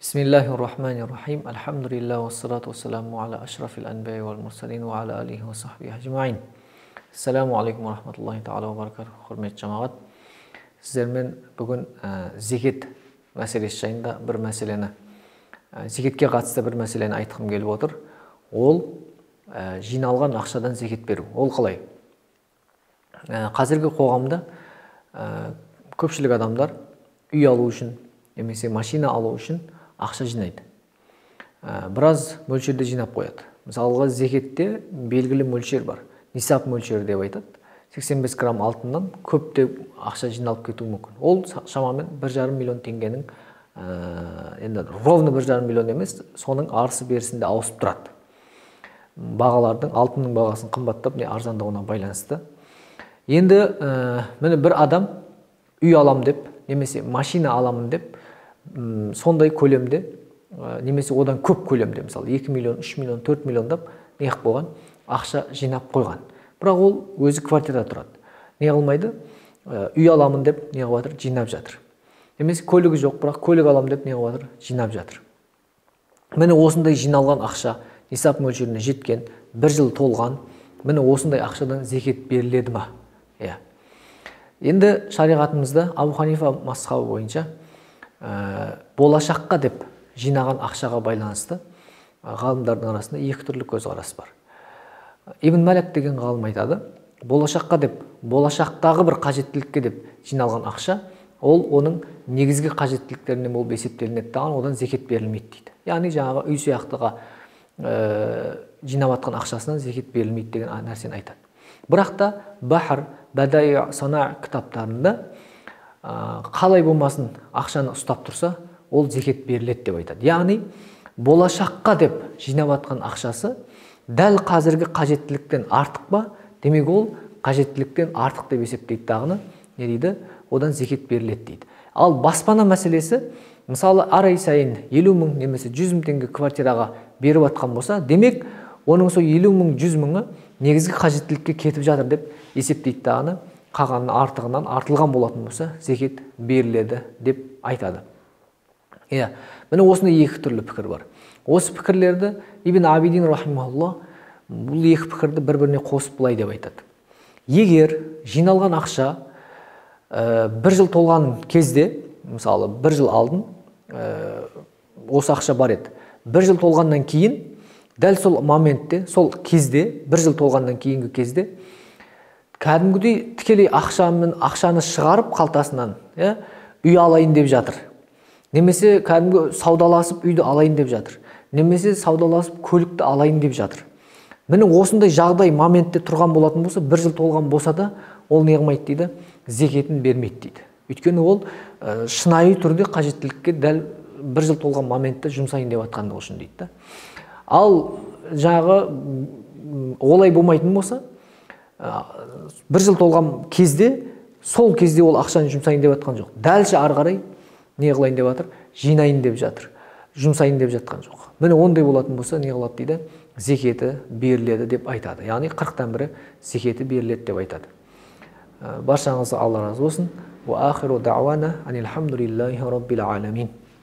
Bismillahirrahmanirrahim. Alhamdulillah wassalatu wassalamu ala ashrafil anbiya'i wal mursalin wa ala alihi wa sahbihi ajma'in. Assalamu alaikum wa rahmatullahi ta'ala wa barakatuh. Hurmetli cemaat. Sizlerмен бүгін зекет мәселесі жайында бір мәселені, зекетке қатысты бір мәселені айтқым келіп отыр. Ол жиналған ақшадан зекет беру. Ол қалай? Қазіргі қоғамда көпшілік адамдар үй алу үшін, немесе машина алу үшін ақша жинайды. Біраз мөлшерде жинап қояды. Мысалға, зекетте белгілі мөлшер бар. Нисап мөлшері деп айтады. 85 грамм алтыннан көп деп ақша жиналып кетуі мүмкін. Ол шамамен 1,5 миллион теңгенің, енді ровно 1,5 миллион емес, соның арысы берісінде ауысып тұрады. Бағалардың, алтынның бағасын қымбаттап, не арзандауына байланысты. Енді міне бір адам үй алам деп, немесе машина аламын деп, сондай көлемде, немесе одан көп көлемде, мысалы 2 миллион, 3 миллион, 4 миллиондап неғып қойған, ақша жинап қойған. Бірақ ол өзі квартирада тұрады. Не қылмайды? Үй аламын деп неғып жатыр, жинап жатыр. Немесе көлігі жоқ, бірақ көлік алам деп неғып жатыр, жинап жатыр. Міне осындай жиналған ақша нисап мөлшеріне жеткен, 1 жыл толған, міне осындай ақшадан зекет беріледі ма? Енді шариғатымызда Абу Ханифа мазхабы бойынша болашаққа деп жинаған ақшаға байланысты ғалымдардың арасында екі түрлі көзқарас бар. Ибн Малик деген ғалым айтады, болашаққа деп, болашақтағы бір қажеттілікке деп жиналған ақша, ол оның негізгі қажеттіліктеріне болып есептелінеді дағы, одан зекет берілмейді дейді. Яғни жаңағы үй сияқтыға жинап атқан ақшасынан зекет берілмейді деген нәрсені айтады. Бірақ та Бахр Бадай Сана кітаптарында қалай болмасын ақшаны ұстап тұрса, ол зекет беріледі деп айтады. Яғни болашаққа деп жинап атқан ақшасы дәл қазіргі қажеттіліктен артық па? Демек ол қажеттіліктен артық деп есептейді дағыны, не дейді? Одан зекет беріледі дейді. Ал баспана мәселесі, мысалы ай сайын 50 мың немесе 100 мың теңге квартираға беріп атқан болса, демек оның сол 50 мың, 100 мыңы негізгі қажеттілікке кетіп жатыр деп есептейді дағыны, қағанның артығынан артылған болатын болса, зекет беріледі деп айтады. Міне осындай екі түрлі пікір бар. Осы пікірлерді Ибн Абидин рахимахуллах бұл екі пікірді бір-біріне қосып былай деп айтады. Егер жиналған ақша 1 жыл толған кезде, мысалы 1 жыл алдын осы ақша бар еді, 1 жыл толғаннан кейін, дәл сол моментте, сол кезде, 1 жыл толғаннан кейінгі кезде, кәдімгідей тікелей ақшаны шығарып қалтасынан үй алайын деп жатыр. Немесе кәдімгі саудаласып үйді алайын деп жатыр. Немесе саудаласып көлікті алайын деп жатыр. Міне осындай жағдай моментте тұрған болатын болса, 1 жыл толған болса да, ол не қылмайды дейді, зекетін бермейді дейді. Өйткені ол шынайы түрде қажеттілікке дәл 1 жыл толған моментте жұмсайын деп атқанды үшін дейді. Ал жағы олай болмайтын болса, 1 жыл толған кезде, сол кезде ол ақшаны жұмсайын деп атқан жоқ. Дәлше ары қарай не қылайын деп жатыр, жинайын деп жатыр, жұмсайын деп жатқан жоқ. Міне ондай болатын болса, не қылады дейді, зекеті беріледі деп айтады. Яғни 40-тан бірі зекеті беріледі деп айтады. Баршаңызға Алла разы болсын. Ва ахиру дa'wana анил хамдулиллахи rabbil alamin.